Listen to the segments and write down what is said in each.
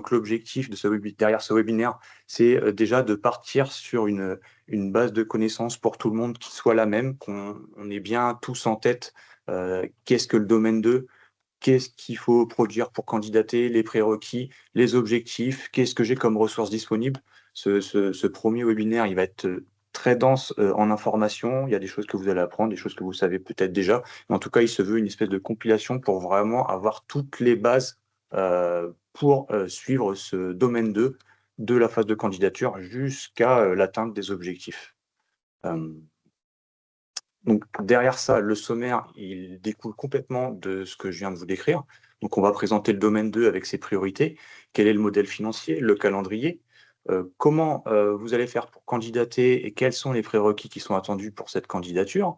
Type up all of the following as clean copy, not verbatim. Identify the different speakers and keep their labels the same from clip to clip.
Speaker 1: Donc l'objectif derrière ce webinaire, c'est déjà de partir sur une base de connaissances pour tout le monde qui soit la même, qu'on ait bien tous en tête qu'est-ce que le domaine 2, qu'est-ce qu'il faut produire pour candidater, les prérequis, les objectifs, qu'est-ce que j'ai comme ressources disponibles. Ce premier webinaire, il va être très dense en informations. Il y a des choses que vous allez apprendre, des choses que vous savez peut-être déjà. Mais en tout cas, il se veut une espèce de compilation pour vraiment avoir toutes les bases pour suivre ce domaine 2 de la phase de candidature jusqu'à l'atteinte des objectifs. Donc derrière ça, le sommaire, il découle complètement de ce que je viens de vous décrire. Donc on va présenter le domaine 2 avec ses priorités, quel est le modèle financier, le calendrier, comment vous allez faire pour candidater et quels sont les prérequis qui sont attendus pour cette candidature.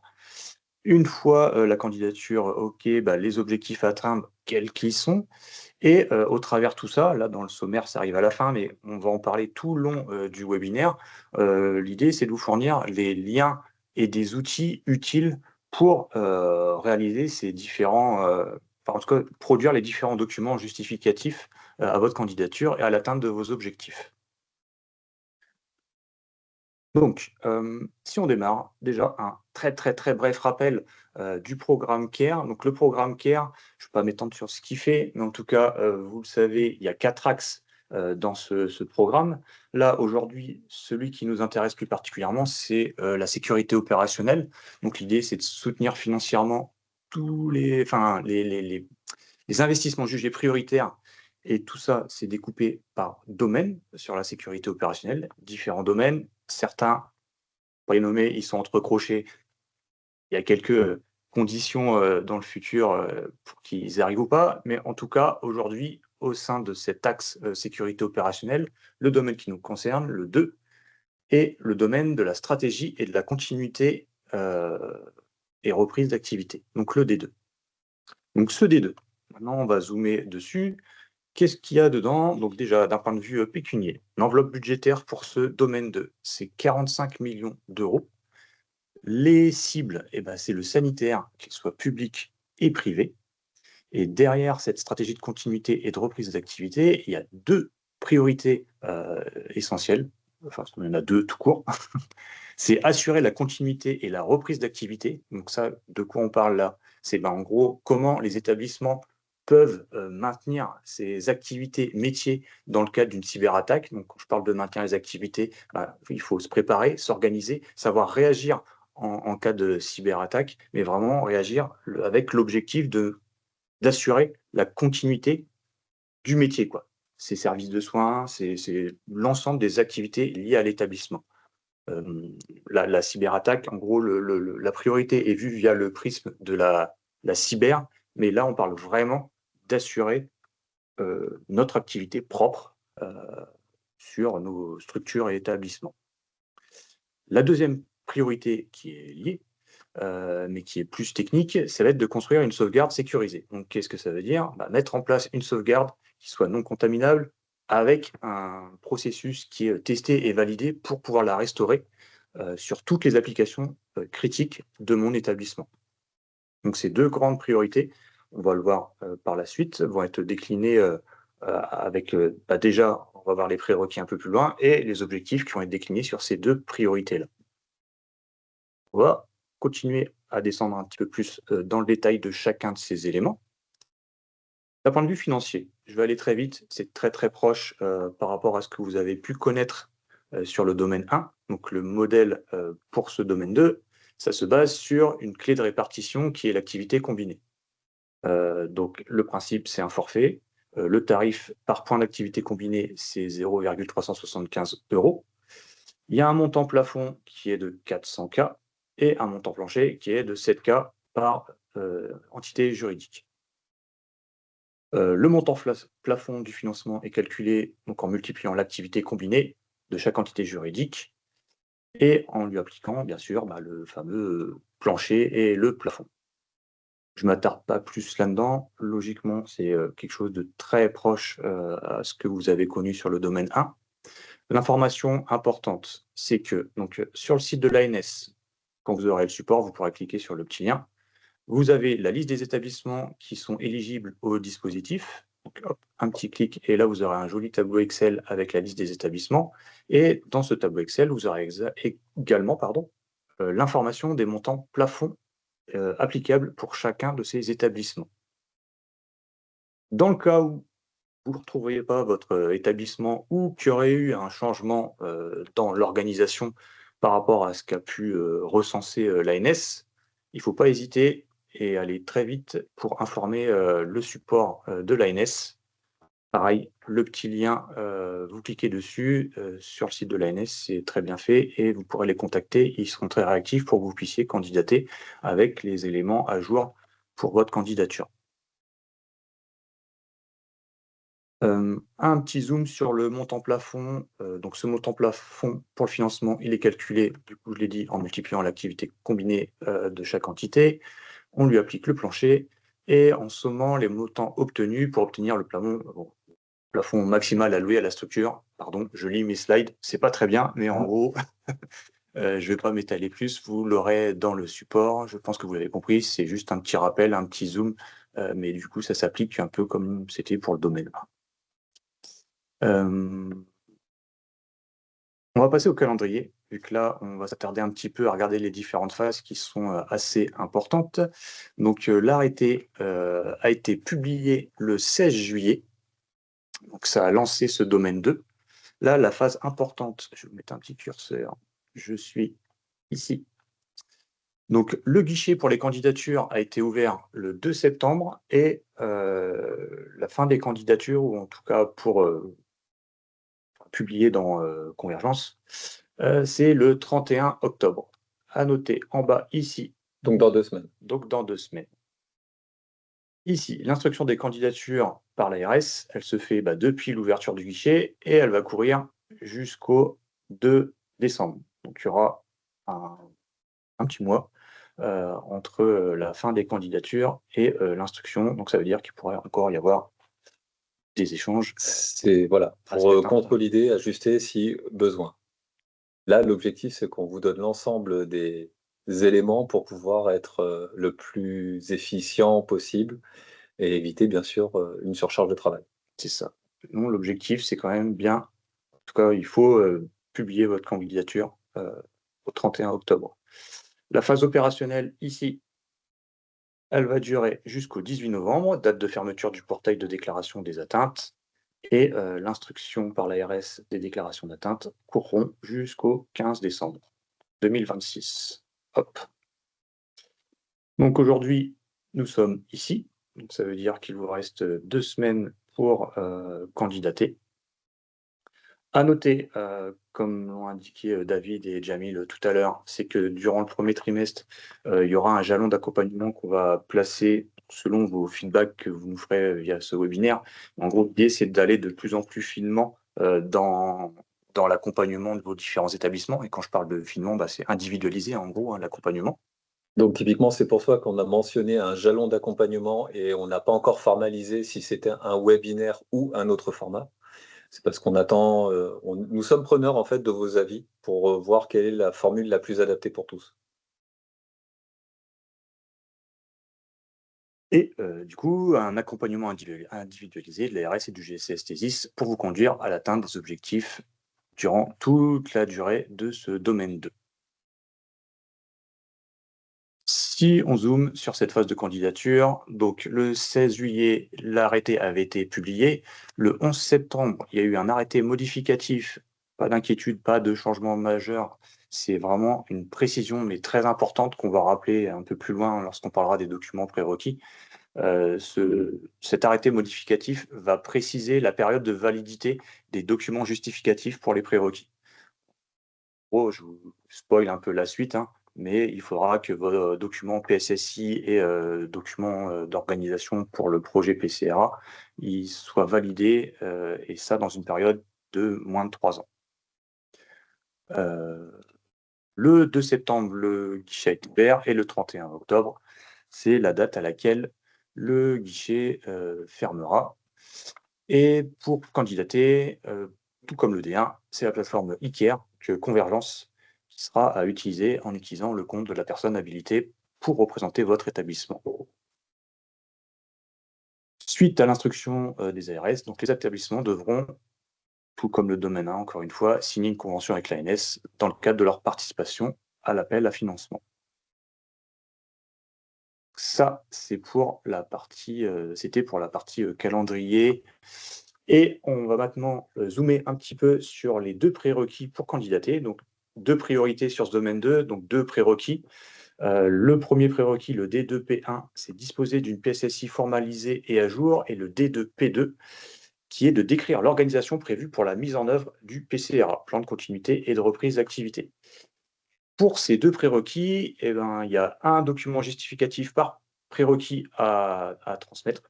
Speaker 1: Une fois la candidature OK, les objectifs à atteindre, quels qu'ils sont. Et au travers de tout ça, là dans le sommaire, ça arrive à la fin, mais on va en parler tout le long du webinaire. L'idée, c'est de vous fournir les liens et des outils utiles pour réaliser ces différents, en tout cas, produire les différents documents justificatifs à votre candidature et à l'atteinte de vos objectifs. Donc, si on démarre, déjà un très, très, très bref rappel du programme CARE. Donc le programme CARE, je ne vais pas m'étendre sur ce qu'il fait, mais en tout cas, vous le savez, il y a 4 axes dans ce programme. Là, aujourd'hui, celui qui nous intéresse plus particulièrement, c'est la sécurité opérationnelle. Donc l'idée, c'est de soutenir financièrement tous les investissements jugés prioritaires. Et tout ça, c'est découpé par domaine sur la sécurité opérationnelle, différents domaines. Certains, pour les nommer, ils sont entre crochets. Il y a quelques conditions dans le futur pour qu'ils y arrivent ou pas. Mais en tout cas, aujourd'hui, au sein de cet axe sécurité opérationnelle, le domaine qui nous concerne, le 2, est le domaine de la stratégie et de la continuité et reprise d'activité. Donc le D2. Donc ce D2, maintenant on va zoomer dessus. Qu'est-ce qu'il y a dedans? Donc déjà, d'un point de vue pécunier, l'enveloppe budgétaire pour ce domaine 2, c'est 45 millions d'euros. Les cibles, c'est le sanitaire, qu'il soit public et privé. Et derrière cette stratégie de continuité et de reprise d'activité, il y a 2 priorités essentielles. Enfin, il y en a 2 tout court. C'est assurer la continuité et la reprise d'activité. Donc ça, de quoi on parle là? C'est en gros comment les établissements peuvent maintenir ces activités métiers dans le cadre d'une cyberattaque. Donc quand je parle de maintenir les activités, il faut se préparer, s'organiser, savoir réagir en cas de cyberattaque, mais vraiment réagir avec l'objectif d'assurer la continuité du métier, quoi. Ces services de soins, c'est l'ensemble des activités liées à l'établissement. La cyberattaque, en gros, la priorité est vue via le prisme de la cyber, mais là, on parle vraiment d'assurer notre activité propre sur nos structures et établissements. La deuxième priorité qui est liée, mais qui est plus technique, ça va être de construire une sauvegarde sécurisée. Donc, qu'est-ce que ça veut dire? Mettre en place une sauvegarde qui soit non contaminable avec un processus qui est testé et validé pour pouvoir la restaurer sur toutes les applications critiques de mon établissement. Donc, ces 2 grandes priorités, on va le voir par la suite, vont être déclinées avec déjà, on va voir les prérequis un peu plus loin et les objectifs qui vont être déclinés sur ces 2 priorités-là. On va continuer à descendre un petit peu plus dans le détail de chacun de ces éléments. D'un point de vue financier, je vais aller très vite, c'est très très proche par rapport à ce que vous avez pu connaître sur le domaine 1. Donc le modèle pour ce domaine 2, ça se base sur une clé de répartition qui est l'activité combinée. Donc le principe, c'est un forfait. Le tarif par point d'activité combinée, c'est 0,375 €. Il y a un montant plafond qui est de 400 000 € et un montant plancher qui est de 7 000 € par entité juridique. Le montant plafond du financement est calculé donc en multipliant l'activité combinée de chaque entité juridique et en lui appliquant bien sûr le fameux plancher et le plafond. Je ne m'attarde pas plus là-dedans. Logiquement, c'est quelque chose de très proche à ce que vous avez connu sur le domaine 1. L'information importante, c'est que sur le site de l'ANS, quand vous aurez le support, vous pourrez cliquer sur le petit lien. Vous avez la liste des établissements qui sont éligibles au dispositif. Donc, hop, un petit clic et là, vous aurez un joli tableau Excel avec la liste des établissements. Et dans ce tableau Excel, vous aurez également l'information des montants plafonds applicables pour chacun de ces établissements. Dans le cas où vous ne retrouveriez pas votre établissement ou qu'il y aurait eu un changement dans l'organisation par rapport à ce qu'a pu recenser l'ANS, il ne faut pas hésiter et aller très vite pour informer le support de l'ANS. Pareil, le petit lien, vous cliquez dessus sur le site de l'ANS, c'est très bien fait et vous pourrez les contacter. Ils seront très réactifs pour que vous puissiez candidater avec les éléments à jour pour votre candidature. Un petit zoom sur le montant plafond. Donc ce montant plafond pour le financement, il est calculé, du coup, je l'ai dit, en multipliant l'activité combinée de chaque entité. On lui applique le plancher et en sommant les montants obtenus pour obtenir le plafond maximal alloué à la structure. Pardon, je lis mes slides, c'est pas très bien, mais en gros, je vais pas m'étaler plus, vous l'aurez dans le support. Je pense que vous l'avez compris, c'est juste un petit rappel, un petit zoom, mais du coup, ça s'applique un peu comme c'était pour le domaine. On va passer au calendrier, vu que là, on va s'attarder un petit peu à regarder les différentes phases qui sont assez importantes. Donc, l'arrêté a été publié le 16 juillet. Donc, ça a lancé ce domaine 2. Là, la phase importante, je vais vous mettre un petit curseur. Je suis ici. Donc, le guichet pour les candidatures a été ouvert le 2 septembre et la fin des candidatures, ou en tout cas pour publié dans Convergence, c'est le 31 octobre. À noter en bas ici.
Speaker 2: Donc dans 2 semaines.
Speaker 1: Donc dans 2 semaines. Ici, l'instruction des candidatures par l'ARS, elle se fait depuis l'ouverture du guichet et elle va courir jusqu'au 2 décembre. Donc il y aura un petit mois entre la fin des candidatures et l'instruction. Donc ça veut dire qu'il pourrait encore y avoir des échanges.
Speaker 2: C'est voilà, pour consolider, ajuster si besoin. Là, l'objectif, c'est qu'on vous donne l'ensemble des éléments pour pouvoir être le plus efficient possible et éviter, bien sûr, une surcharge de travail.
Speaker 1: C'est ça. Non, l'objectif, c'est quand même bien. En tout cas, il faut publier votre candidature au 31 octobre. La phase opérationnelle, ici, elle va durer jusqu'au 18 novembre, date de fermeture du portail de déclaration des atteintes. Et l'instruction par l'ARS des déclarations d'atteinte courront jusqu'au 15 décembre 2026. Hop. Donc aujourd'hui, nous sommes ici. Donc ça veut dire qu'il vous reste 2 semaines pour candidater. À noter, comme l'ont indiqué David et Jamil tout à l'heure, c'est que durant le premier trimestre, il y aura un jalon d'accompagnement qu'on va placer selon vos feedbacks que vous nous ferez via ce webinaire. En gros, l'idée, c'est d'aller de plus en plus finement dans l'accompagnement de vos différents établissements. Et quand je parle de finement, c'est individualisé, en gros, l'accompagnement.
Speaker 2: Donc typiquement, c'est pour ça qu'on a mentionné un jalon d'accompagnement et on n'a pas encore formalisé si c'était un webinaire ou un autre format. C'est parce qu'on attend, nous sommes preneurs en fait de vos avis pour voir quelle est la formule la plus adaptée pour tous.
Speaker 1: Et du coup, un accompagnement individualisé de l'ARS et du GCS Thesis pour vous conduire à l'atteinte des objectifs durant toute la durée de ce domaine 2. Si on zoome sur cette phase de candidature, donc le 16 juillet, l'arrêté avait été publié. Le 11 septembre, il y a eu un arrêté modificatif. Pas d'inquiétude, pas de changement majeur. C'est vraiment une précision, mais très importante, qu'on va rappeler un peu plus loin lorsqu'on parlera des documents prérequis. Cet arrêté modificatif va préciser la période de validité des documents justificatifs pour les prérequis. Oh, je vous spoil un peu la suite, hein, mais il faudra que vos documents PSSI et documents d'organisation pour le projet PCRA ils soient validés, et ça dans une période de moins de 3 ans. Le 2 septembre, le guichet a été ouvert et le 31 octobre, c'est la date à laquelle le guichet fermera. Et pour candidater, tout comme le D1, c'est la plateforme Iker que Convergence qui sera à utiliser en utilisant le compte de la personne habilitée pour représenter votre établissement. Suite à l'instruction des ARS, donc les établissements devront, tout comme le domaine 1, encore une fois, signer une convention avec l'ANS dans le cadre de leur participation à l'appel à financement. Ça, c'est pour la partie, c'était pour la partie calendrier. Et on va maintenant zoomer un petit peu sur les 2 prérequis pour candidater. Donc 2 priorités sur ce domaine 2, donc 2 prérequis. Le premier prérequis, le D2P1, c'est disposer d'une PSSI formalisée et à jour, et le D2P2, qui est de décrire l'organisation prévue pour la mise en œuvre du PCRA, plan de continuité et de reprise d'activité. Pour ces 2 prérequis, eh ben, il y a un document justificatif par prérequis à transmettre.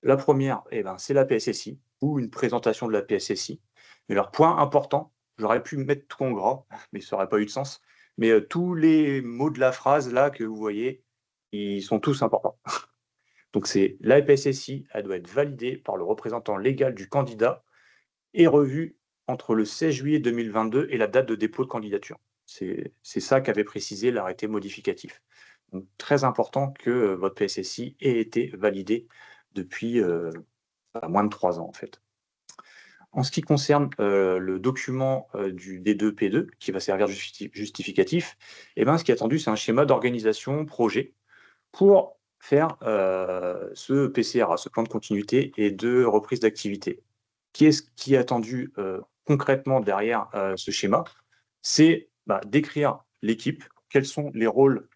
Speaker 1: La première, eh ben, c'est la PSSI ou une présentation de la PSSI. Mais leur point important, j'aurais pu mettre tout en gras, mais ça n'aurait pas eu de sens. Mais tous les mots de la phrase là que vous voyez, ils sont tous importants. Donc c'est la PSSI, elle doit être validée par le représentant légal du candidat et revue entre le 16 juillet 2022 et la date de dépôt de candidature. C'est ça qu'avait précisé l'arrêté modificatif. Donc très important que votre PSSI ait été validé depuis moins de 3 ans en fait. En ce qui concerne le document du D2P2 qui va servir de justificatif, eh ben, ce qui est attendu, c'est un schéma d'organisation projet pour faire ce PCRA, ce plan de continuité et de reprise d'activité. Qu'est-ce qui est attendu concrètement derrière ce schéma? C'est décrire l'équipe, quels sont les rôles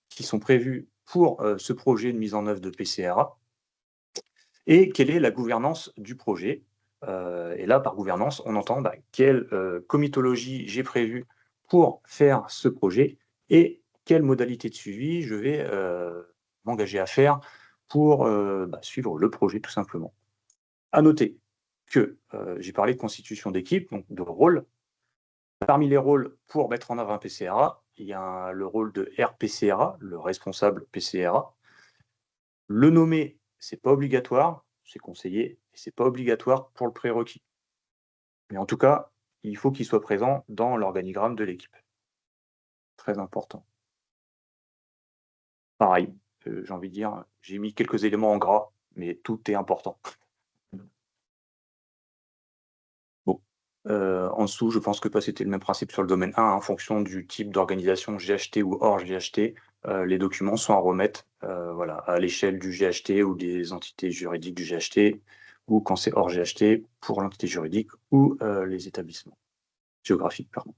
Speaker 1: qui sont prévus pour ce projet de mise en œuvre de PCRA, et quelle est la gouvernance du projet. Et là, par gouvernance, on entend quelle comitologie j'ai prévue pour faire ce projet et quelle modalité de suivi je vais m'engager à faire pour suivre le projet, tout simplement. À noter que j'ai parlé de constitution d'équipe, donc de rôle. Parmi les rôles pour mettre en œuvre un PCRA, il y a le rôle de RPCRA, le responsable PCRA. Le nommer, c'est pas obligatoire, c'est conseillé, et c'est pas obligatoire pour le prérequis. Mais en tout cas, il faut qu'il soit présent dans l'organigramme de l'équipe. Très important. Pareil, j'ai envie de dire, j'ai mis quelques éléments en gras, mais tout est important. Bon, en dessous, je pense que c'était le même principe sur le domaine 1, en fonction du type d'organisation GHT ou hors GHT, les documents sont à remettre voilà, à l'échelle du GHT ou des entités juridiques du GHT, ou quand c'est hors GHT, pour l'entité juridique ou les établissements géographiques, pardon.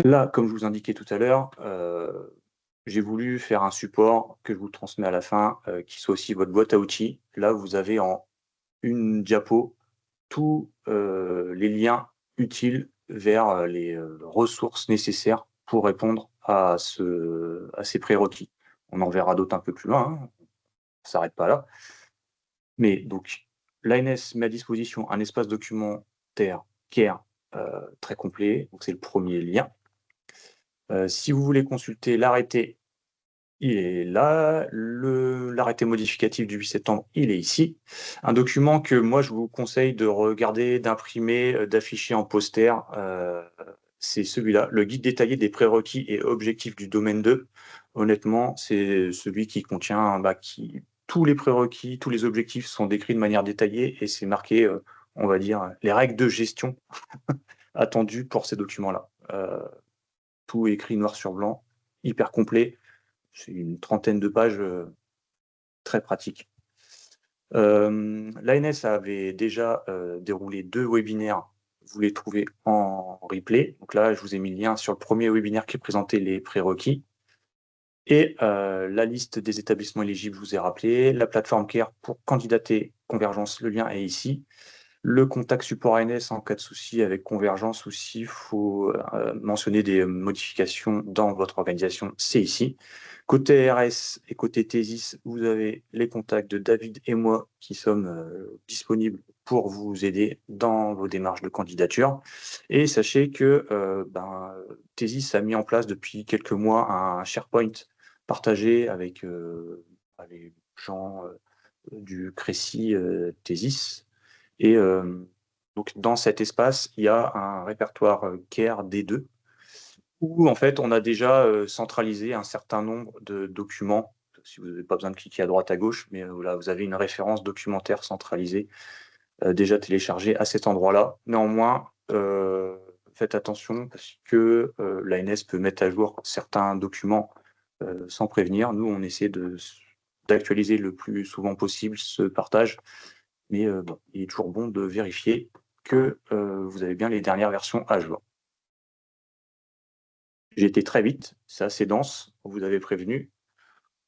Speaker 1: Là, comme je vous indiquais tout à l'heure, j'ai voulu faire un support que je vous transmets à la fin, qui soit aussi votre boîte à outils. Là, vous avez en une diapo tous les liens utiles vers les ressources nécessaires pour répondre à ces prérequis. On en verra d'autres un peu plus loin, hein. Ça s'arrête pas là. Mais donc, l'ANS met à disposition un espace documentaire CARE très complet, donc c'est le premier lien. Si vous voulez consulter l'arrêté, il est là. L'arrêté modificatif du 8 septembre, il est ici. Un document que moi, je vous conseille de regarder, d'imprimer, d'afficher en poster, c'est celui-là, le guide détaillé des prérequis et objectifs du domaine 2. Honnêtement, c'est celui qui contient tous les prérequis, tous les objectifs sont décrits de manière détaillée et c'est marqué, on va dire, les règles de gestion attendues pour ces documents-là. Tout écrit noir sur blanc, hyper complet. C'est une trentaine de pages, très pratique. L'ANS avait déjà déroulé 2 webinaires. Vous les trouvez en replay. Donc là, je vous ai mis le lien sur le premier webinaire qui présentait les prérequis. Et la liste des établissements éligibles, je vous ai rappelé. La plateforme CARE pour candidater Convergence, le lien est ici. Le contact support ANS en cas de souci avec Convergence aussi, il faut mentionner des modifications dans votre organisation, c'est ici. Côté RS et côté Thésis, vous avez les contacts de David et moi qui sommes disponibles pour vous aider dans vos démarches de candidature. Et sachez que Thésis a mis en place depuis quelques mois un SharePoint partagé avec les gens du Crécy Thésis. Et donc, dans cet espace, il y a un répertoire CARE D2 où, en fait, on a déjà centralisé un certain nombre de documents si vous n'avez pas besoin de cliquer à droite, à gauche, mais voilà, vous avez une référence documentaire centralisée déjà téléchargée à cet endroit-là. Néanmoins, faites attention parce que l'ANS peut mettre à jour certains documents sans prévenir. Nous, on essaie d'actualiser le plus souvent possible ce partage, mais bon, il est toujours bon de vérifier que vous avez bien les dernières versions à jour. J'ai été très vite, c'est assez dense, on vous avait prévenu.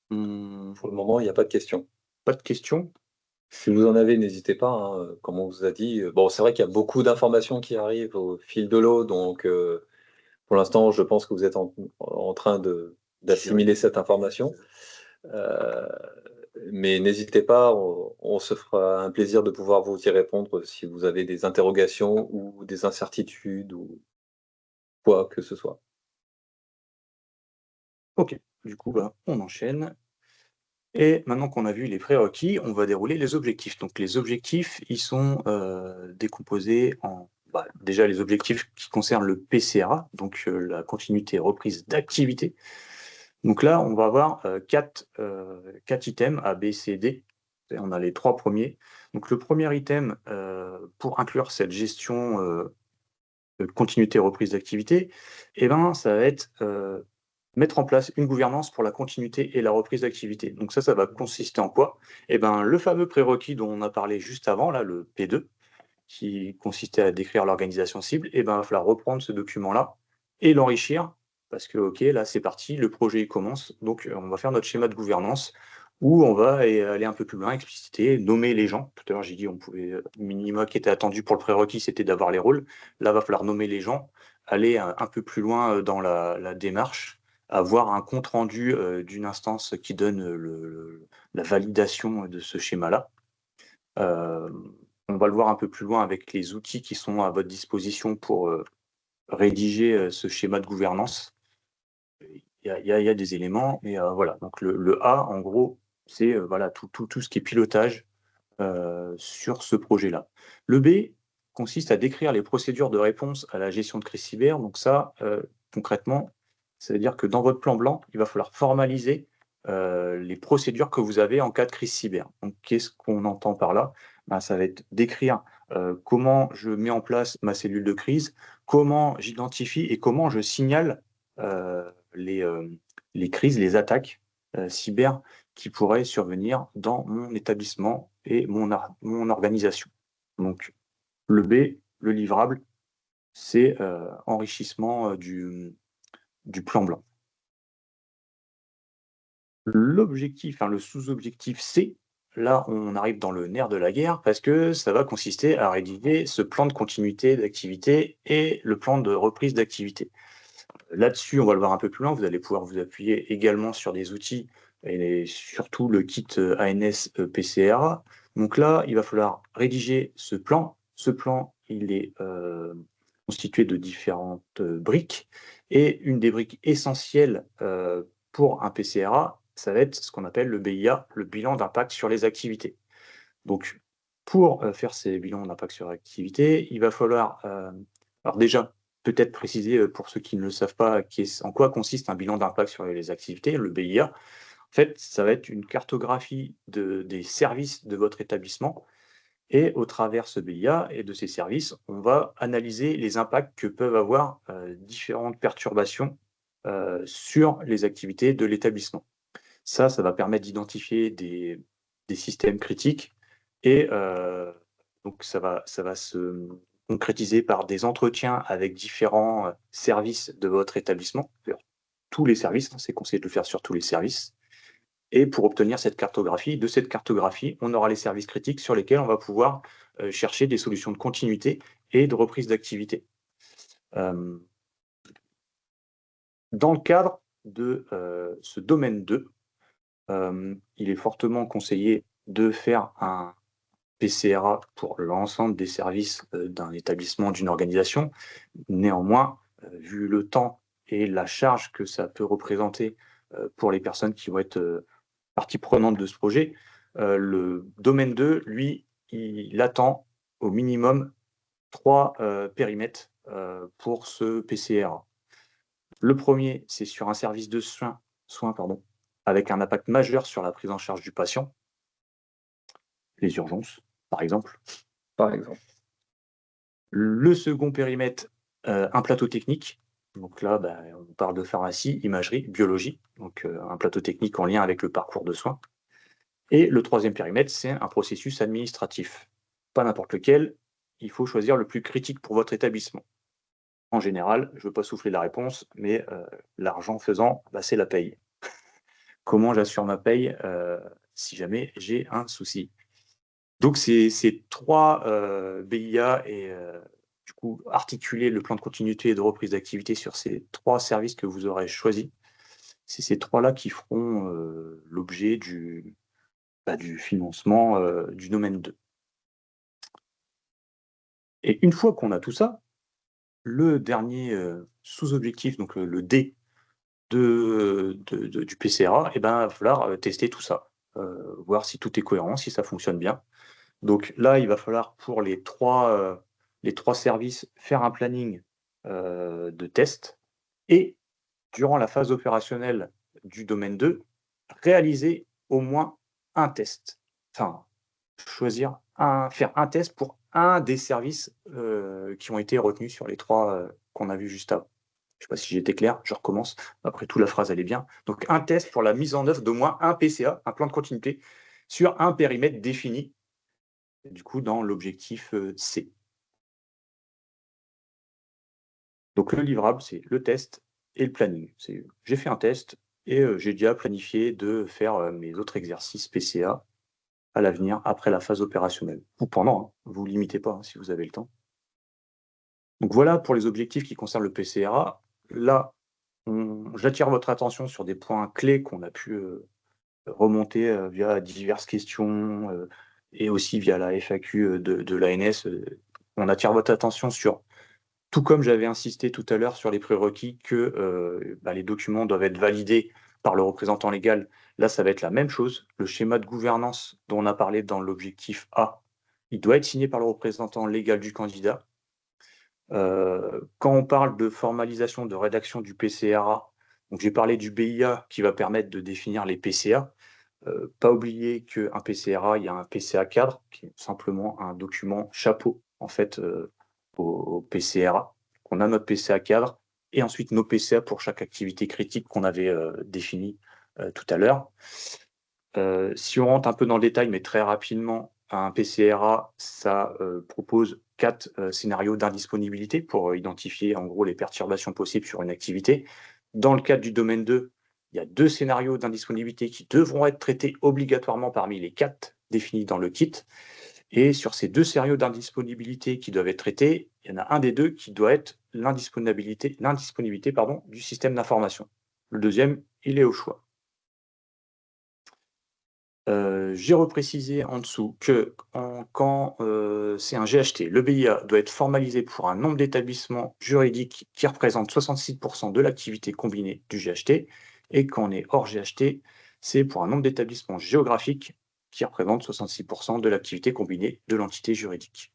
Speaker 2: Pour le moment, il n'y a pas de questions.
Speaker 1: Pas de questions?
Speaker 2: Si vous en avez, n'hésitez pas, hein, comme on vous a dit. Bon, c'est vrai qu'il y a beaucoup d'informations qui arrivent au fil de l'eau, donc pour l'instant, je pense que vous êtes en train d'assimiler cette information. Mais n'hésitez pas, on se fera un plaisir de pouvoir vous y répondre si vous avez des interrogations ou des incertitudes ou quoi que ce soit.
Speaker 1: Ok, du coup, on enchaîne. Et maintenant qu'on a vu les prérequis, on va dérouler les objectifs. Donc les objectifs, ils sont décomposés en déjà les objectifs qui concernent le PCRA, donc la continuité reprise d'activité. Donc là, on va avoir quatre items A, B, C, D. Et on a les trois premiers. Donc le premier item, pour inclure cette gestion continuité reprise d'activité, eh ben, ça va être mettre en place une gouvernance pour la continuité et la reprise d'activité. Donc ça va consister en quoi? Eh ben, le fameux prérequis dont on a parlé juste avant, là, le P2, qui consistait à décrire l'organisation cible, eh ben, il va falloir reprendre ce document-là et l'enrichir, parce que, OK, là, c'est parti, le projet il commence, donc on va faire notre schéma de gouvernance, où on va aller un peu plus loin, expliciter, nommer les gens. Tout à l'heure, j'ai dit on pouvait, minima qui était attendu pour le prérequis, c'était d'avoir les rôles. Là, il va falloir nommer les gens, aller un peu plus loin dans la démarche, avoir un compte-rendu d'une instance qui donne la validation de ce schéma-là. On va le voir un peu plus loin avec les outils qui sont à votre disposition pour rédiger ce schéma de gouvernance. Il y a des éléments, et voilà. Donc le A, en gros, c'est voilà, tout ce qui est pilotage sur ce projet-là. Le B consiste à décrire les procédures de réponse à la gestion de crise cyber. Donc ça, concrètement, ça veut dire que dans votre plan blanc, il va falloir formaliser les procédures que vous avez en cas de crise cyber. Donc qu'est-ce qu'on entend par là? Ça va être décrire comment je mets en place ma cellule de crise, comment j'identifie et comment je signale les crises, les attaques cyber qui pourraient survenir dans mon établissement et mon organisation. Donc, le B, le livrable, c'est enrichissement du plan blanc. L'objectif, le sous-objectif C, là, on arrive dans le nerf de la guerre parce que ça va consister à rédiger ce plan de continuité d'activité et le plan de reprise d'activité. Là-dessus, on va le voir un peu plus loin. Vous allez pouvoir vous appuyer également sur des outils et surtout le kit ANS PCRA. Donc là, il va falloir rédiger ce plan. Ce plan, il est constitué de différentes briques. Et une des briques essentielles pour un PCRA, ça va être ce qu'on appelle le BIA, le bilan d'impact sur les activités. Donc, pour faire ces bilans d'impact sur l'activité, il va falloir, alors déjà, peut-être préciser pour ceux qui ne le savent pas, en quoi consiste un bilan d'impact sur les activités, le BIA. En fait, ça va être une cartographie des services de votre établissement. Et au travers ce BIA et de ces services, on va analyser les impacts que peuvent avoir différentes perturbations sur les activités de l'établissement. Ça va permettre d'identifier des systèmes critiques et donc ça va se concrétiser par des entretiens avec différents services de votre établissement, tous les services, c'est conseillé de le faire sur tous les services. Et pour obtenir cette cartographie, de cette cartographie, on aura les services critiques sur lesquels on va pouvoir chercher des solutions de continuité et de reprise d'activité. Dans le cadre de ce domaine 2, il est fortement conseillé de faire un PCRA pour l'ensemble des services d'un établissement, d'une organisation. Néanmoins, vu le temps et la charge que ça peut représenter pour les personnes qui vont être partie prenante de ce projet, le domaine 2, lui, il attend au minimum 3 périmètres pour ce PCRA. Le premier, c'est sur un service de soins, avec un impact majeur sur la prise en charge du patient, les urgences, par exemple.
Speaker 2: Par exemple.
Speaker 1: Le second périmètre, un plateau technique. Donc là, on parle de pharmacie, imagerie, biologie, donc un plateau technique en lien avec le parcours de soins. Et le troisième périmètre, c'est un processus administratif. Pas n'importe lequel, il faut choisir le plus critique pour votre établissement. En général, je ne veux pas souffler la réponse, mais l'argent faisant, c'est la paye. Comment j'assure ma paye si jamais j'ai un souci? Donc ces 3 BIA et du coup, articuler le plan de continuité et de reprise d'activité sur ces 3 services que vous aurez choisis. C'est ces 3-là qui feront l'objet du financement du domaine 2. Et une fois qu'on a tout ça, le dernier sous-objectif, donc le D du PCRA, il va falloir tester tout ça, voir si tout est cohérent, si ça fonctionne bien. Donc là, il va falloir pour les 3 services faire un planning de test et durant la phase opérationnelle du domaine 2, réaliser au moins un test. Enfin, faire un test pour un des services qui ont été retenus sur les 3 qu'on a vus juste avant. Je ne sais pas si j'ai été clair, je recommence. Après tout, la phrase, elle est bien. Donc, un test pour la mise en œuvre d'au moins un PCA, un plan de continuité, sur un périmètre défini, du coup, dans l'objectif C. Donc, le livrable, c'est le test et le planning. J'ai fait un test et j'ai déjà planifié de faire mes autres exercices PCA à l'avenir, après la phase opérationnelle. Ou pendant, hein. Vous ne limitez pas si vous avez le temps. Donc voilà pour les objectifs qui concernent le PCRA. Là, j'attire votre attention sur des points clés qu'on a pu remonter via diverses questions et aussi via la FAQ de l'ANS. On attire votre attention sur, tout comme j'avais insisté tout à l'heure sur les prérequis, que les documents doivent être validés par le représentant légal. Là, ça va être la même chose. Le schéma de gouvernance dont on a parlé dans l'objectif A, il doit être signé par le représentant légal du candidat. Quand on parle de formalisation, de rédaction du PCRA, donc j'ai parlé du BIA qui va permettre de définir les PCA. Pas oublier qu'un PCRA, il y a un PCA cadre, qui est simplement un document chapeau, en fait, au PCRA. On a notre PCA cadre et ensuite nos PCA pour chaque activité critique qu'on avait définie tout à l'heure. Si on rentre un peu dans le détail, mais très rapidement, un PCRA, ça propose 4 scénarios d'indisponibilité pour identifier en gros les perturbations possibles sur une activité. Dans le cadre du domaine 2, il y a 2 scénarios d'indisponibilité qui devront être traités obligatoirement parmi les 4 définis dans le kit. Et sur ces 2 scénarios d'indisponibilité qui doivent être traités, il y en a un des 2 qui doit être l'indisponibilité du système d'information. Le deuxième, il est au choix. J'ai reprécisé en dessous que quand c'est un GHT, le BIA doit être formalisé pour un nombre d'établissements juridiques qui représente 66 de l'activité combinée du GHT, et quand on est hors GHT, c'est pour un nombre d'établissements géographiques qui représente 66 de l'activité combinée de l'entité juridique.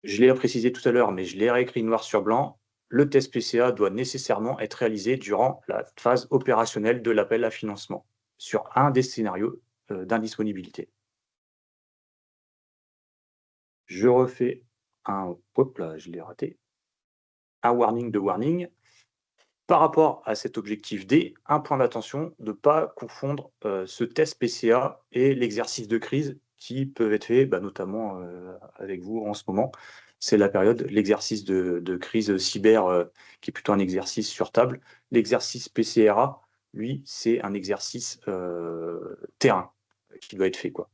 Speaker 1: Je l'ai précisé tout à l'heure, mais je l'ai réécrit noir sur blanc. Le test PCA doit nécessairement être réalisé durant la phase opérationnelle de l'appel à financement, sur un des scénarios d'indisponibilité. Je refais hop là, je l'ai raté. Un warning de warning. Par rapport à cet objectif D, un point d'attention, de ne pas confondre ce test PCA et l'exercice de crise qui peuvent être faits, notamment avec vous en ce moment. C'est la période, l'exercice de crise cyber, qui est plutôt un exercice sur table. L'exercice PCRA, lui, c'est un exercice terrain qui doit être fait, quoi.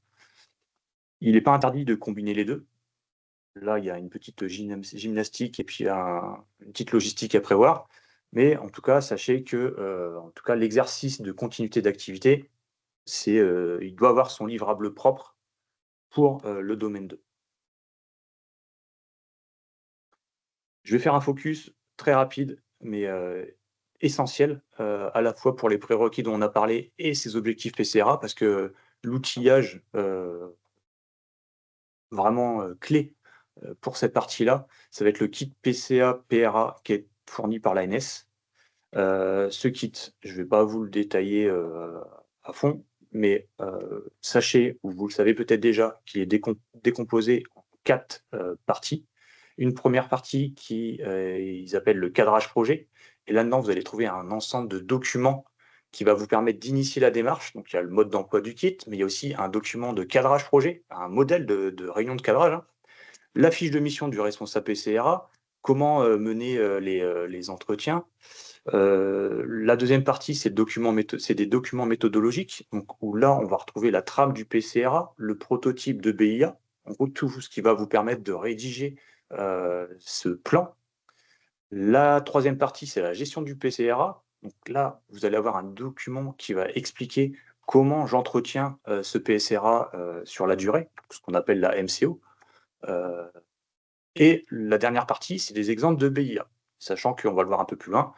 Speaker 1: Il n'est pas interdit de combiner les deux. Là, il y a une petite gymnastique et puis une petite logistique à prévoir. Mais en tout cas, sachez que en tout cas, l'exercice de continuité d'activité, il doit avoir son livrable propre pour le domaine 2. Je vais faire un focus très rapide, mais essentiel, à la fois pour les prérequis dont on a parlé et ses objectifs PCRA, parce que l'outillage vraiment clé pour cette partie-là, ça va être le kit PCA PRA qui est fourni par l'ANS. Ce kit, je ne vais pas vous le détailler à fond, mais sachez, ou vous le savez peut-être déjà, qu'il est décomposé en 4 parties. Une première partie qui ils appellent le cadrage projet. Et là-dedans, vous allez trouver un ensemble de documents qui va vous permettre d'initier la démarche. Donc, il y a le mode d'emploi du kit, mais il y a aussi un document de cadrage projet, un modèle de réunion de cadrage, hein. La fiche de mission du responsable PCRA, comment mener les entretiens. La deuxième partie, c'est des documents méthodologiques, donc, où là, on va retrouver la trame du PCRA, le prototype de BIA, en gros, tout ce qui va vous permettre de rédiger ce plan. La troisième partie, c'est la gestion du PCRA. Donc là, vous allez avoir un document qui va expliquer comment j'entretiens ce PCRA sur la durée, ce qu'on appelle la MCO. Et la dernière partie, c'est des exemples de BIA, sachant qu'on va le voir un peu plus loin.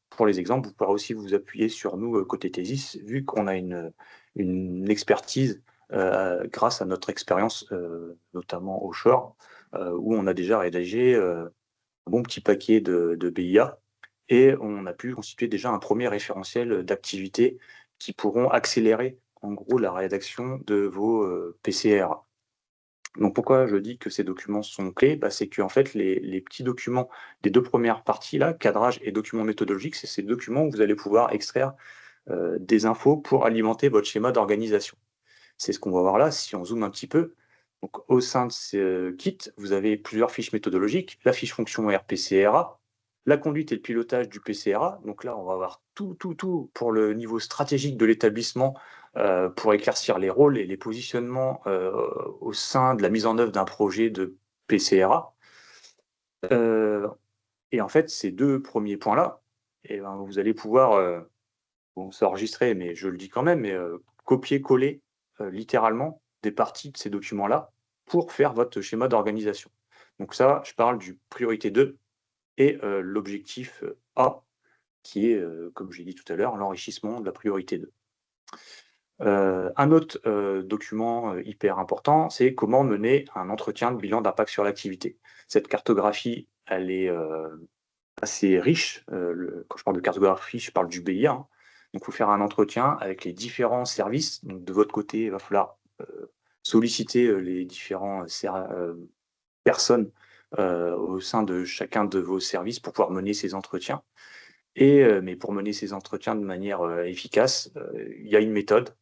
Speaker 1: Pour les exemples, vous pourrez aussi vous appuyer sur nous côté Thésis, vu qu'on a une expertise grâce à notre expérience, notamment offshore, où on a déjà rédigé un bon petit paquet de BIA et on a pu constituer déjà un premier référentiel d'activités qui pourront accélérer en gros la rédaction de vos PCRA. Donc pourquoi je dis que ces documents sont clés? C'est qu'en fait, les petits documents des 2 premières parties là, cadrage et documents méthodologiques, c'est ces documents où vous allez pouvoir extraire, des infos pour alimenter votre schéma d'organisation. C'est ce qu'on va voir là, si on zoome un petit peu. Donc au sein de ce kit, vous avez plusieurs fiches méthodologiques, la fiche fonction RPCRA, la conduite et le pilotage du PCRA. Donc là, on va avoir tout pour le niveau stratégique de l'établissement, pour éclaircir les rôles et les positionnements au sein de la mise en œuvre d'un projet de PCRA. Et en fait, ces 2 premiers points-là, et ben, vous allez pouvoir, bon, c'est enregistré, mais je le dis quand même, mais copier-coller littéralement des parties de ces documents-là pour faire votre schéma d'organisation. Donc ça, je parle du priorité 2 et l'objectif A, qui est, comme j'ai dit tout à l'heure, l'enrichissement de la priorité 2. Un autre document hyper important, c'est comment mener un entretien de bilan d'impact sur l'activité. Cette cartographie, elle est assez riche. Quand je parle de cartographie, je parle du BIA, hein. Donc, il faut faire un entretien avec les différents services. Donc, de votre côté, il va falloir solliciter les différents personnes au sein de chacun de vos services pour pouvoir mener ces entretiens. Mais pour mener ces entretiens de manière efficace, il y a une méthode.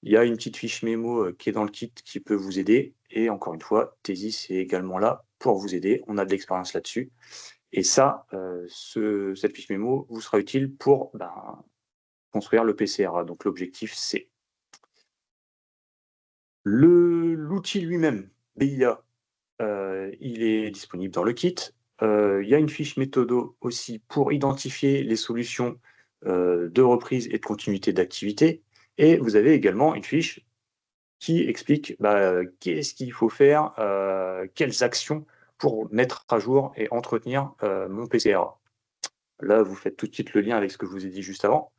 Speaker 1: Il y a une petite fiche mémo qui est dans le kit qui peut vous aider. Et encore une fois, Thésis est également là pour vous aider. On a de l'expérience là-dessus. Et ça, cette fiche mémo vous sera utile pour construire le PCRA. Donc l'objectif, c'est l'outil lui-même, BIA, il est disponible dans le kit. Il y a une fiche méthodo aussi pour identifier les solutions de reprise et de continuité d'activité. Et vous avez également une fiche qui explique qu'est-ce qu'il faut faire, quelles actions pour mettre à jour et entretenir mon PCRA. Là, vous faites tout de suite le lien avec ce que je vous ai dit juste avant.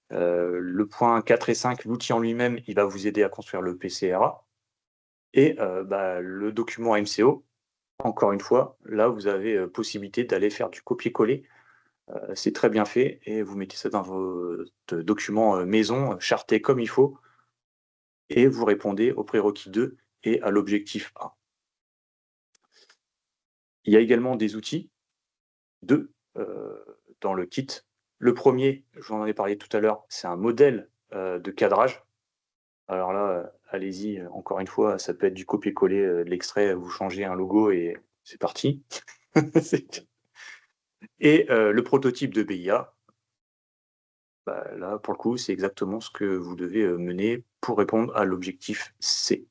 Speaker 1: Le point 4 et 5, l'outil en lui-même, il va vous aider à construire le PCRA. Et le document MCO, encore une fois, là, vous avez possibilité d'aller faire du copier-coller. C'est très bien fait et vous mettez ça dans votre document maison, charté comme il faut, et vous répondez au prérequis 2 et à l'objectif A. Il y a également des outils, 2, dans le kit. Le premier, j'en ai parlé tout à l'heure, c'est un modèle de cadrage. Alors là, allez-y, encore une fois, ça peut être du copier-coller de l'extrait, vous changez un logo et c'est parti. Et le prototype de BIA, là, pour le coup, c'est exactement ce que vous devez mener pour répondre à l'objectif C.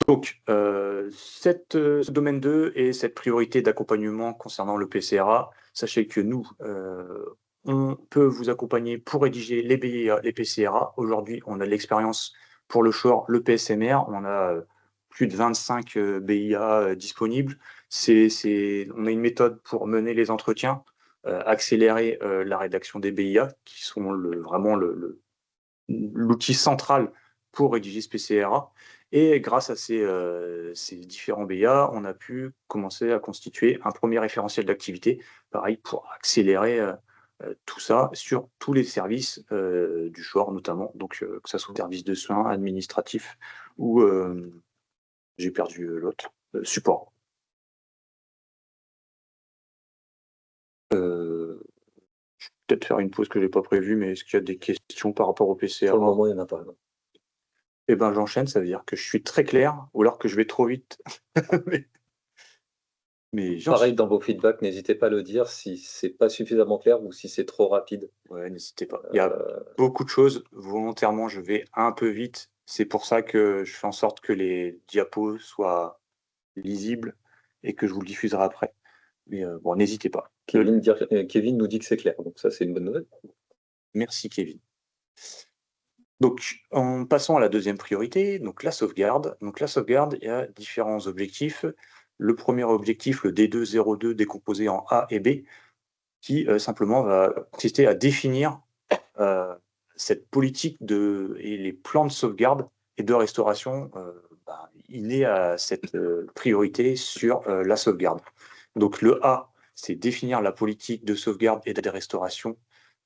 Speaker 1: Donc, ce domaine 2 et cette priorité d'accompagnement concernant le PCRA, sachez que nous, on peut vous accompagner pour rédiger les BIA, les PCRA. Aujourd'hui, on a de l'expérience pour le shore, le PSMR. On a plus de 25 BIA disponibles. On a une méthode pour mener les entretiens, accélérer la rédaction des BIA, qui sont vraiment l'outil central pour rédiger ce PCRA. Et grâce à ces différents BA, on a pu commencer à constituer un premier référentiel d'activité, pareil, pour accélérer tout ça sur tous les services du SHOR notamment, donc que ce soit service de soins, administratif ou, j'ai perdu l'autre, support. Je vais peut-être faire une pause que j'ai pas prévue, mais est-ce qu'il y a des questions par rapport au PCRA?
Speaker 2: Pour le moment, il n'y en a pas. Non.
Speaker 1: Eh ben, j'enchaîne, ça veut dire que je suis très clair, ou alors que je vais trop vite. Mais
Speaker 2: Pareil, dans vos feedbacks, n'hésitez pas à le dire si c'est pas suffisamment clair ou si c'est trop rapide.
Speaker 1: Ouais, n'hésitez pas. Il y a beaucoup de choses. Volontairement, je vais un peu vite. C'est pour ça que je fais en sorte que les diapos soient lisibles et que je vous le diffuserai après. Mais bon, n'hésitez pas.
Speaker 2: Kevin nous dit que c'est clair, donc ça, c'est une bonne nouvelle.
Speaker 1: Merci, Kevin. Donc, en passant à la deuxième priorité, donc la sauvegarde. Donc, la sauvegarde, il y a différents objectifs. Le premier objectif, le D202, décomposé en A et B, qui simplement va consister à définir cette politique et les plans de sauvegarde et de restauration innés à cette priorité sur la sauvegarde. Donc le A, c'est définir la politique de sauvegarde et de restauration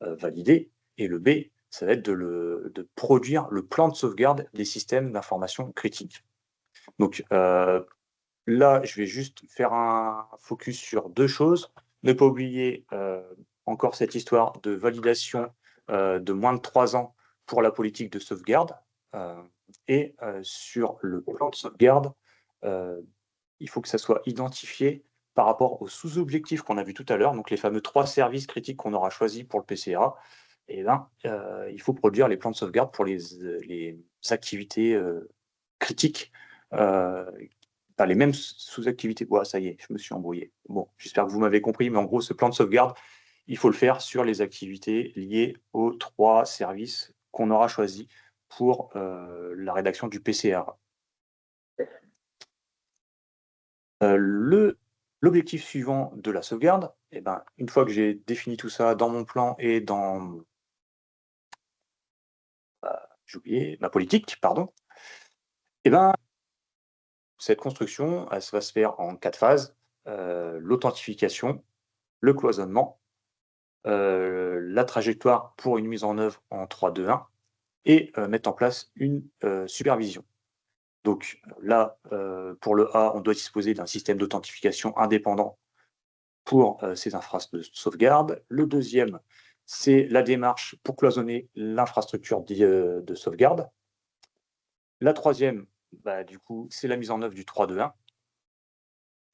Speaker 1: validée, et le B, ça va être de produire le plan de sauvegarde des systèmes d'information critiques. Donc là, je vais juste faire un focus sur deux choses. Ne pas oublier encore cette histoire de validation de moins de 3 ans pour la politique de sauvegarde. Et sur le plan de sauvegarde, il faut que ça soit identifié par rapport aux sous-objectifs qu'on a vus tout à l'heure, donc les fameux 3 services critiques qu'on aura choisis pour le PCRA. Et là, il faut produire les plans de sauvegarde pour les activités critiques, les mêmes sous-activités. Ouais, ça y est, je me suis embrouillé. Bon, j'espère que vous m'avez compris, mais en gros, ce plan de sauvegarde, il faut le faire sur les activités liées aux 3 services qu'on aura choisis pour la rédaction du PCRA. L'objectif suivant de la sauvegarde, eh ben, une fois que j'ai défini tout ça dans mon plan et dans j'ai oublié, ma politique, pardon, eh ben, cette construction, elle va se faire en 4 phases. L'authentification, le cloisonnement, la trajectoire pour une mise en œuvre en 3-2-1 et mettre en place une supervision. Donc là, pour le A, on doit disposer d'un système d'authentification indépendant pour ces infrastructures de sauvegarde. Le deuxième, c'est la démarche pour cloisonner l'infrastructure de sauvegarde. La troisième, du coup, c'est la mise en œuvre du 3-2-1.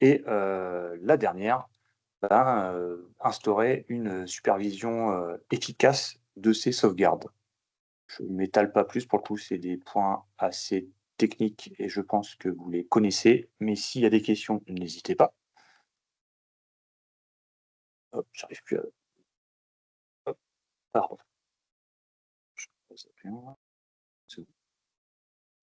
Speaker 1: Et la dernière, instaurer une supervision efficace de ces sauvegardes. Je ne m'étale pas plus, pour le coup, c'est des points assez techniques et je pense que vous les connaissez, mais s'il y a des questions, n'hésitez pas. Hop, j'arrive plus à... Hop, pardon.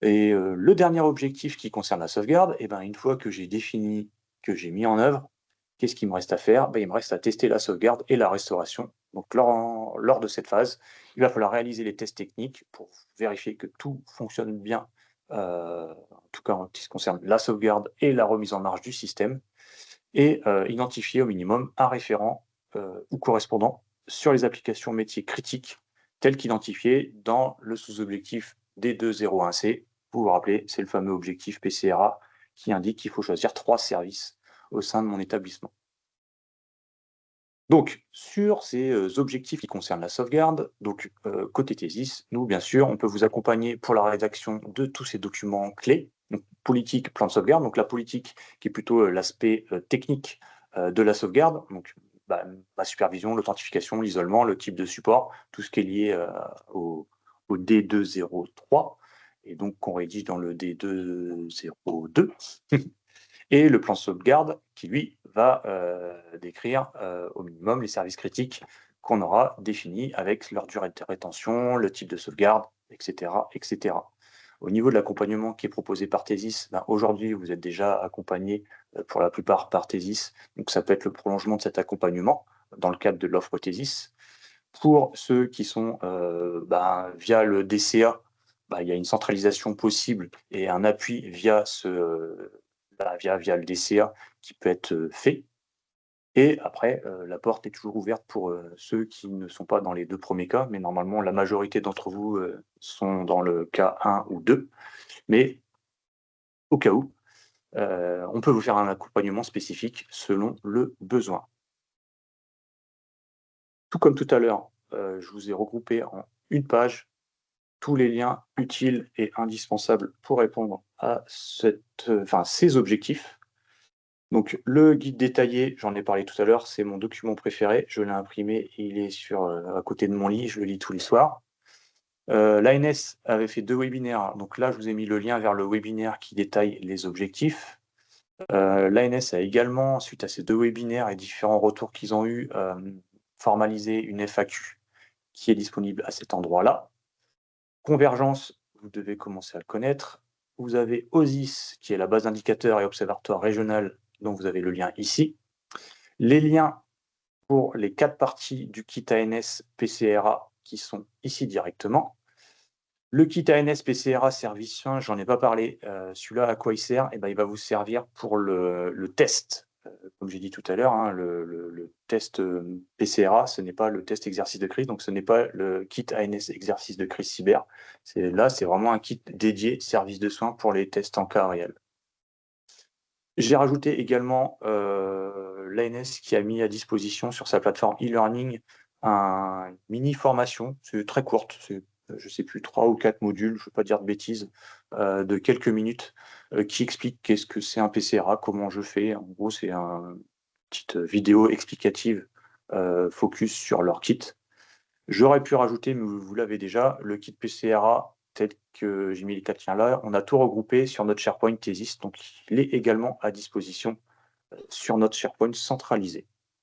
Speaker 1: Et le dernier objectif qui concerne la sauvegarde, eh ben, une fois que j'ai défini, que j'ai mis en œuvre, qu'est-ce qu'il me reste à faire? Il me reste à tester la sauvegarde et la restauration. Donc lors de cette phase, il va falloir réaliser les tests techniques pour vérifier que tout fonctionne bien, en tout cas en ce qui concerne la sauvegarde et la remise en marche du système, et identifier au minimum un référent ou correspondant sur les applications métiers critiques telles qu'identifiées dans le sous-objectif D201C. Vous vous rappelez, c'est le fameux objectif PCRA qui indique qu'il faut choisir 3 services au sein de mon établissement. Donc, sur ces objectifs qui concernent la sauvegarde, donc côté Thésis, nous, bien sûr, on peut vous accompagner pour la rédaction de tous ces documents clés, donc politique, plan de sauvegarde, donc la politique qui est plutôt l'aspect technique de la sauvegarde, donc la supervision, l'authentification, l'isolement, le type de support, tout ce qui est lié au D203, et donc qu'on rédige dans le D202. Et le plan de sauvegarde qui, lui, va décrire au minimum les services critiques qu'on aura définis avec leur durée de rétention, le type de sauvegarde, etc. etc. Au niveau de l'accompagnement qui est proposé par Thésis, aujourd'hui, vous êtes déjà accompagné pour la plupart par Thésis, donc ça peut être le prolongement de cet accompagnement dans le cadre de l'offre Thésis. Pour ceux qui sont via le DCA, il y a une centralisation possible et un appui via via le DCA qui peut être fait. Et après, la porte est toujours ouverte pour ceux qui ne sont pas dans les 2 premiers cas, mais normalement, la majorité d'entre vous sont dans le cas 1 ou 2. Mais au cas où, on peut vous faire un accompagnement spécifique selon le besoin. Tout comme tout à l'heure, je vous ai regroupé en une page tous les liens utiles et indispensables pour répondre à ces objectifs. Donc le guide détaillé, j'en ai parlé tout à l'heure, c'est mon document préféré. Je l'ai imprimé et il est à côté de mon lit, je le lis tous les soirs. L'ANS avait fait 2 webinaires, donc là je vous ai mis le lien vers le webinaire qui détaille les objectifs. L'ANS a également, suite à ces 2 webinaires et différents retours qu'ils ont eus, formalisé une FAQ qui est disponible à cet endroit-là. Convergence, vous devez commencer à le connaître. Vous avez OSIS, qui est la base d'indicateur et observatoire régional, dont vous avez le lien ici. Les liens pour les 4 parties du kit ANS PCRA qui sont ici directement. Le kit ANS PCRA service 1, j'en ai pas parlé. Celui-là, à quoi il sert? Il va vous servir pour le test. Comme j'ai dit tout à l'heure, le test PCRA, ce n'est pas le test exercice de crise, donc ce n'est pas le kit ANS exercice de crise cyber. Là, c'est vraiment un kit dédié service de soins pour les tests en cas réel. J'ai rajouté également l'ANS qui a mis à disposition sur sa plateforme e-learning une mini formation, c'est très courte, c'est je ne sais plus, 3 ou 4 modules, je ne veux pas dire de bêtises, de quelques minutes, qui explique qu'est-ce que c'est un PCRA, comment je fais. En gros, c'est une petite vidéo explicative focus sur leur kit. J'aurais pu rajouter, mais vous l'avez déjà, le kit PCRA tel que j'ai mis les 4 liens là. On a tout regroupé sur notre SharePoint Thesis, donc il est également à disposition sur notre SharePoint centralisé.